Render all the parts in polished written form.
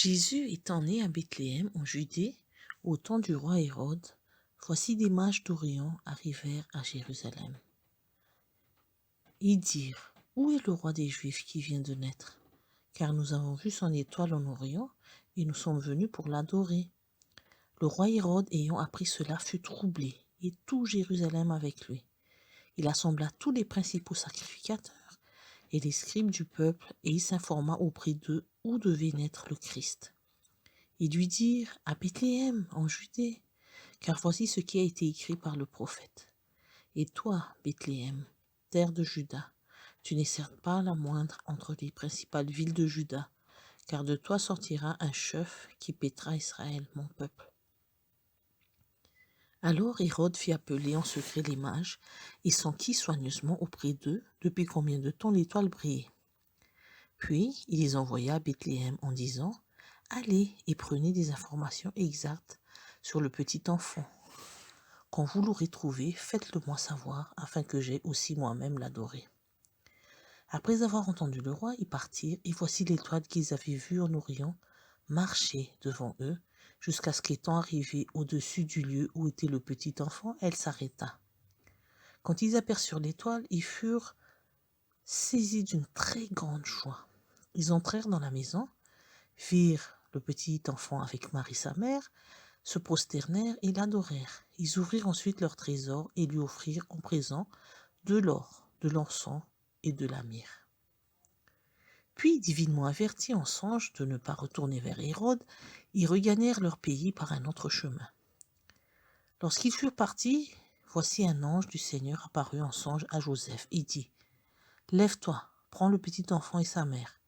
Jésus étant né à Bethléem en Judée, au temps du roi Hérode, voici des mages d'Orient arrivèrent à Jérusalem. Ils dirent, où est le roi des Juifs qui vient de naître? Car nous avons vu son étoile en Orient et nous sommes venus pour l'adorer. Le roi Hérode, ayant appris cela, fut troublé, et tout Jérusalem avec lui. Il assembla tous les principaux sacrificateurs et les scribes du peuple, et il s'informa auprès d'eux où devait naître le Christ. Ils lui dirent, à Bethléem, en Judée, car voici ce qui a été écrit par le prophète. Et toi, Bethléem, terre de Juda, tu n'es certes pas la moindre entre les principales villes de Juda, car de toi sortira un chef qui paîtra Israël, mon peuple. Alors Hérode fit appeler en secret les mages et s'enquit soigneusement auprès d'eux depuis combien de temps l'étoile brillait. Puis il les envoya à Bethléem en disant, « Allez et prenez des informations exactes sur le petit enfant. Quand vous l'aurez trouvé, faites-le moi savoir, afin que j'aie aussi moi-même l'adorer. » Après avoir entendu le roi, ils partirent, et voici l'étoile qu'ils avaient vue en Orient marcher devant eux, jusqu'à ce qu'étant arrivée au-dessus du lieu où était le petit enfant, elle s'arrêta. Quand ils aperçurent l'étoile, ils furent saisis d'une très grande joie. Ils entrèrent dans la maison, virent le petit enfant avec Marie sa mère, se prosternèrent et l'adorèrent. Ils ouvrirent ensuite leur trésor et lui offrirent en présent de l'or, de l'encens et de la myrrhe. Puis, divinement avertis en songe de ne pas retourner vers Hérode, ils regagnèrent leur pays par un autre chemin. Lorsqu'ils furent partis, voici un ange du Seigneur apparut en songe à Joseph et dit, « Lève-toi, prends le petit enfant et sa mère,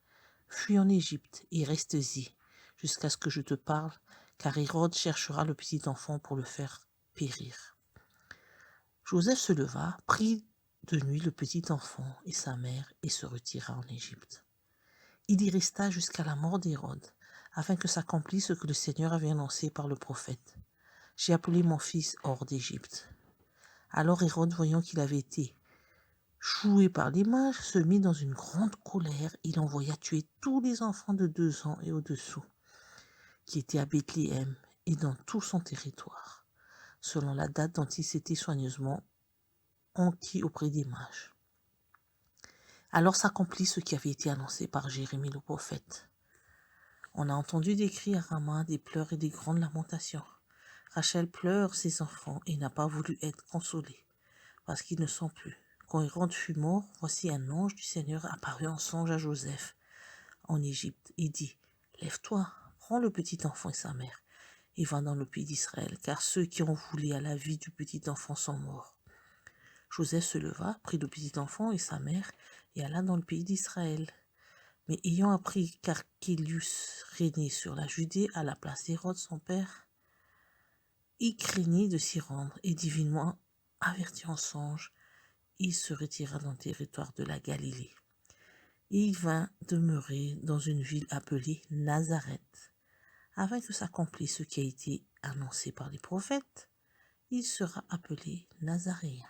fuis en Égypte et reste-y, jusqu'à ce que je te parle, car Hérode cherchera le petit enfant pour le faire périr. » Joseph se leva, prit de nuit le petit enfant et sa mère et se retira en Égypte. Il y resta jusqu'à la mort d'Hérode, afin que s'accomplisse ce que le Seigneur avait annoncé par le prophète. « J'ai appelé mon fils hors d'Égypte. » Alors Hérode, voyant qu'il avait été joué par les mages, se mit dans une grande colère. Il envoya tuer tous les enfants de 2 ans et au-dessous, qui étaient à Bethléem et dans tout son territoire, selon la date dont il s'était soigneusement enquis auprès des mages. Alors s'accomplit ce qui avait été annoncé par Jérémie le prophète. On a entendu des cris à Rama, des pleurs et des grandes lamentations. Rachel pleure ses enfants et n'a pas voulu être consolée, parce qu'ils ne sont plus. Quand Hérode fut mort, voici un ange du Seigneur apparut en songe à Joseph en Égypte et dit, « Lève-toi, prends le petit enfant et sa mère, et va dans le pays d'Israël, car ceux qui ont voulu à la vie du petit enfant sont morts. » Joseph se leva, prit le petit enfant et sa mère, et alla dans le pays d'Israël. Mais ayant appris qu'Archélius régnait sur la Judée à la place d'Hérode son père, il craignit de s'y rendre, et divinement averti en songe, il se retira dans le territoire de la Galilée. Et il vint demeurer dans une ville appelée Nazareth, afin que s'accomplisse ce qui a été annoncé par les prophètes, il sera appelé Nazaréen.